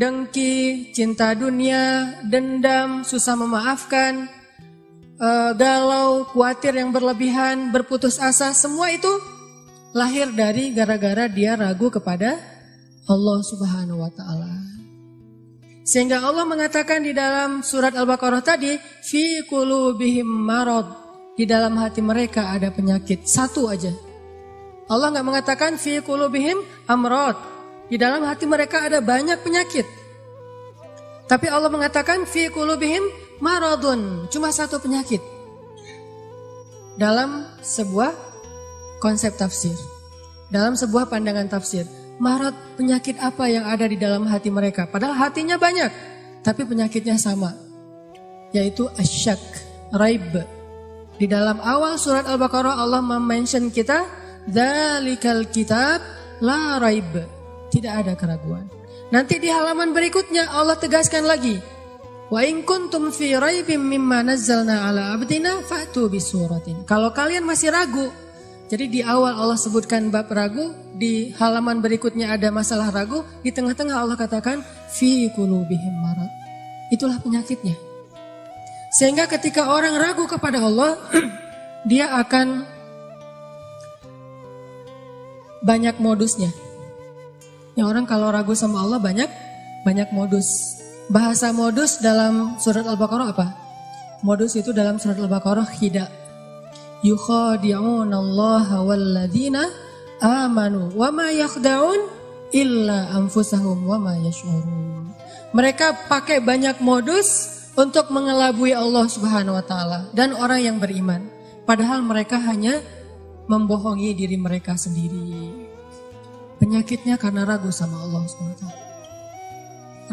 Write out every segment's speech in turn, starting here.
dengki, cinta dunia, dendam, susah memaafkan, galau, khawatir yang berlebihan, berputus asa, semua itu lahir dari gara-gara dia ragu kepada Allah Subhanahu wa taala. Sehingga Allah mengatakan di dalam surat Al-Baqarah tadi, fi qulubihim marad, di dalam hati mereka ada penyakit, satu aja. Allah enggak mengatakan fi qulubihim amrad, di dalam hati mereka ada banyak penyakit. Tapi Allah mengatakan fi qulubihim maradun, cuma satu penyakit. Dalam sebuah konsep tafsir, dalam sebuah pandangan tafsir, marad, penyakit apa yang ada di dalam hati mereka? Padahal hatinya banyak, tapi penyakitnya sama, yaitu asyak, raib. Di dalam awal surat Al-Baqarah Allah mention kita, dzalikal kitab la raib, tidak ada keraguan. Nanti di halaman berikutnya Allah tegaskan lagi, wa in kuntum fi raibim mimma nazzalna ala abdina fa'tu bisuratin. Kalau kalian masih ragu, jadi di awal Allah sebutkan bab ragu, di halaman berikutnya ada masalah ragu, di tengah-tengah Allah katakan fi qulubihim marad. Itulah penyakitnya. Sehingga ketika orang ragu kepada Allah, dia akan banyak modusnya. Ya, orang kalau ragu sama Allah banyak modus. Bahasa modus dalam surat Al-Baqarah apa? Modus itu dalam surat Al-Baqarah khida. Yukhadi'una Allah walladzina amanu wa ma yakhda'un illa anfusahum wa ma yash'urun. Mereka pakai banyak modus untuk mengelabui Allah Subhanahu wa taala dan orang yang beriman, padahal mereka hanya membohongi diri mereka sendiri. Penyakitnya karena ragu sama Allah Subhanahu wa taala.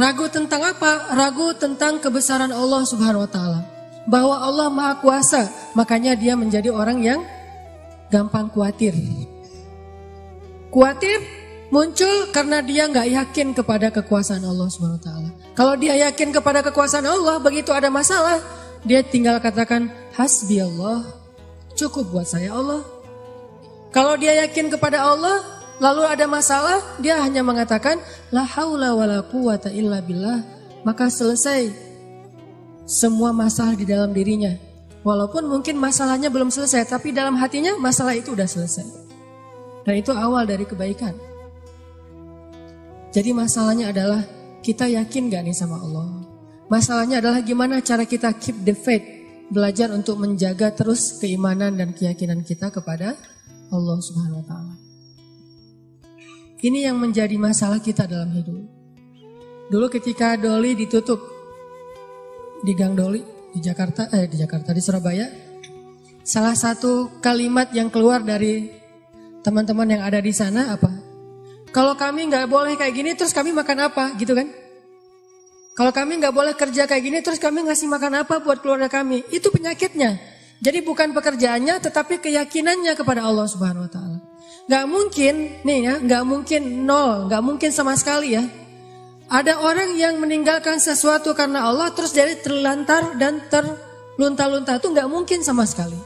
Ragu tentang apa? Ragu tentang kebesaran Allah Subhanahu wa taala. Bahwa Allah Maha Kuasa, makanya dia menjadi orang yang gampang khawatir. Khawatir muncul karena dia nggak yakin kepada kekuasaan Allah Subhanahu wa taala. Kalau dia yakin kepada kekuasaan Allah, begitu ada masalah, dia tinggal katakan hasbi Allah, cukup buat saya Allah. Kalau dia yakin kepada Allah, lalu ada masalah, dia hanya mengatakan la haula wala quwata illa billah, maka selesai semua masalah di dalam dirinya. Walaupun mungkin masalahnya belum selesai, tapi dalam hatinya masalah itu udah selesai. Dan itu awal dari kebaikan. Jadi masalahnya adalah kita yakin gak nih sama Allah. Masalahnya adalah gimana cara kita keep the faith, belajar untuk menjaga terus keimanan dan keyakinan kita kepada Allah Subhanahu wa taala. Ini yang menjadi masalah kita dalam hidup. Dulu ketika Doli ditutup di Gang Doli di Surabaya, salah satu kalimat yang keluar dari teman-teman yang ada di sana apa? Kalau kami nggak boleh kayak gini, terus kami makan apa, gitu kan? Kalau kami nggak boleh kerja kayak gini, terus kami ngasih makan apa buat keluarga kami? Itu penyakitnya. Jadi bukan pekerjaannya, tetapi keyakinannya kepada Allah Subhanahu Wa Taala. Nggak mungkin, nih ya, nggak mungkin nol, nggak mungkin sama sekali ya. Ada orang yang meninggalkan sesuatu karena Allah terus jadi terlantar dan terlunta-lunta, itu nggak mungkin sama sekali.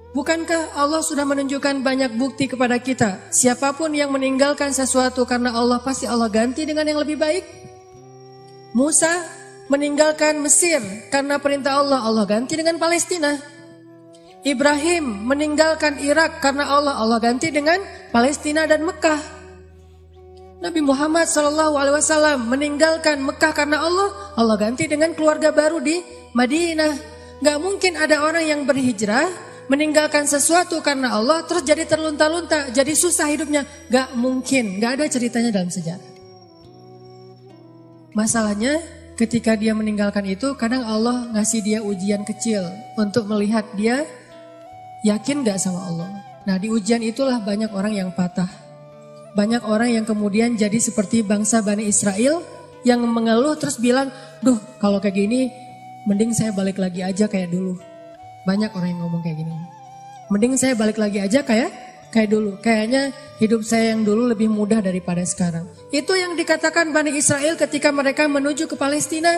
Bukankah Allah sudah menunjukkan banyak bukti kepada kita? Siapapun yang meninggalkan sesuatu karena Allah, pasti Allah ganti dengan yang lebih baik. Musa meninggalkan Mesir karena perintah Allah, Allah ganti dengan Palestina. Ibrahim meninggalkan Irak karena Allah, Allah ganti dengan Palestina dan Mekah. Nabi Muhammad SAW meninggalkan Mekah karena Allah, Allah ganti dengan keluarga baru di Madinah. Gak mungkin ada orang yang berhijrah meninggalkan sesuatu karena Allah terus jadi terlunta-lunta, jadi susah hidupnya. Gak mungkin, gak ada ceritanya dalam sejarah. Masalahnya ketika dia meninggalkan itu, kadang Allah ngasih dia ujian kecil untuk melihat dia yakin gak sama Allah. Nah, di ujian itulah banyak orang yang patah. Banyak orang yang kemudian jadi seperti bangsa Bani Israel yang mengeluh terus bilang, duh kalau kayak gini mending saya balik lagi aja kayak dulu. Banyak orang yang ngomong kayak gini. Mending saya balik lagi aja kayak dulu. Kayaknya hidup saya yang dulu lebih mudah daripada sekarang. Itu yang dikatakan Bani Israel ketika mereka menuju ke Palestina.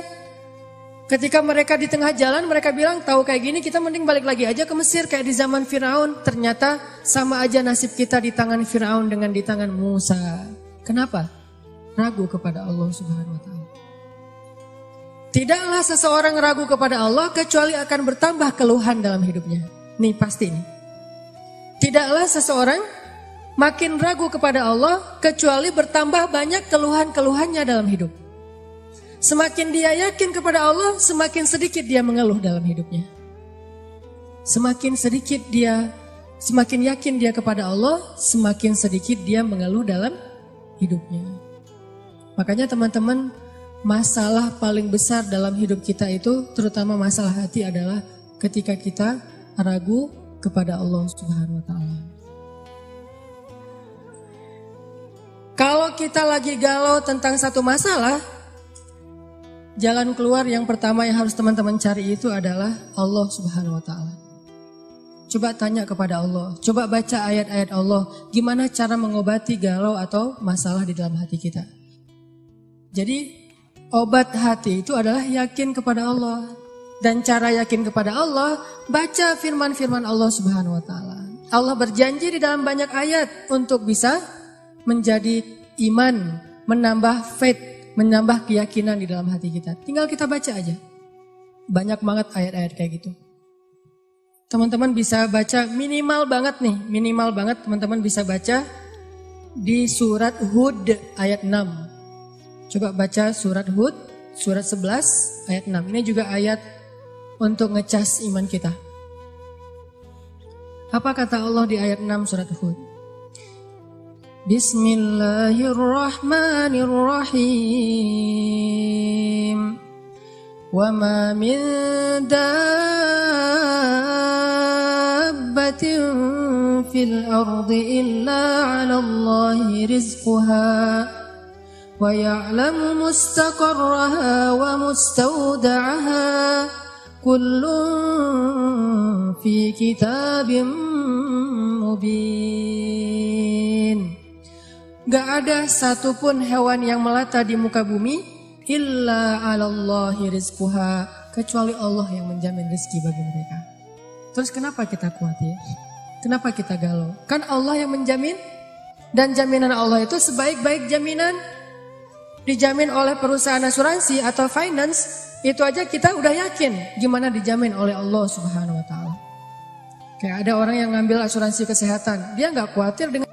Ketika mereka di tengah jalan, mereka bilang, tahu kayak gini kita mending balik lagi aja ke Mesir kayak di zaman Firaun. Ternyata sama aja nasib kita di tangan Firaun dengan di tangan Musa. Kenapa? ragu kepada Allah Subhanahu wa taala. Tidaklah seseorang ragu kepada Allah kecuali akan bertambah keluhan dalam hidupnya. Nih pasti nih. Tidaklah seseorang makin ragu kepada Allah kecuali bertambah banyak keluhan-keluhannya dalam hidup. Semakin dia yakin kepada Allah, semakin sedikit dia mengeluh dalam hidupnya. Semakin yakin dia kepada Allah, semakin sedikit dia mengeluh dalam hidupnya. Makanya teman-teman, masalah paling besar dalam hidup kita itu, terutama masalah hati, adalah ketika kita ragu kepada Allah Subhanahu wa taala. Kalau kita lagi galau tentang satu masalah, jalan keluar yang pertama yang harus teman-teman cari itu adalah Allah Subhanahu wa taala. Coba tanya kepada Allah, coba baca ayat-ayat Allah, gimana cara mengobati galau atau masalah di dalam hati kita. Jadi obat hati itu adalah yakin kepada Allah. Dan cara yakin kepada Allah, baca firman-firman Allah Subhanahu wa taala. Allah berjanji di dalam banyak ayat untuk bisa menjadi iman, menambah faith, menambah keyakinan di dalam hati kita. Tinggal kita baca aja. Banyak banget ayat-ayat kayak gitu. Teman-teman bisa baca minimal banget teman-teman bisa baca di surat Hud ayat 6. Coba baca surat Hud, surat 11 ayat 6. Ini juga ayat untuk ngecas iman kita. Apa kata Allah di ayat 6 surat Hud? Bismillahirrahmanirrahim. Wa ma min dabbatin fil ardi illa 'ala Allahi rizquha wa ya'lamu mustaqarraha wa mustawda'aha. Kullun fi kitabim mubin. Gak ada satupun hewan yang melata di muka bumi illa 'alallahi rizquha, kecuali Allah yang menjamin rezeki bagi mereka. Terus kenapa kita khawatir? Kenapa kita galau? Kan Allah yang menjamin, dan jaminan Allah itu sebaik-baik jaminan. Dijamin oleh perusahaan asuransi atau finance, itu aja kita udah yakin gimana dijamin oleh Allah Subhanahu wa taala. Kayak ada orang yang ngambil asuransi kesehatan, dia nggak khawatir dengan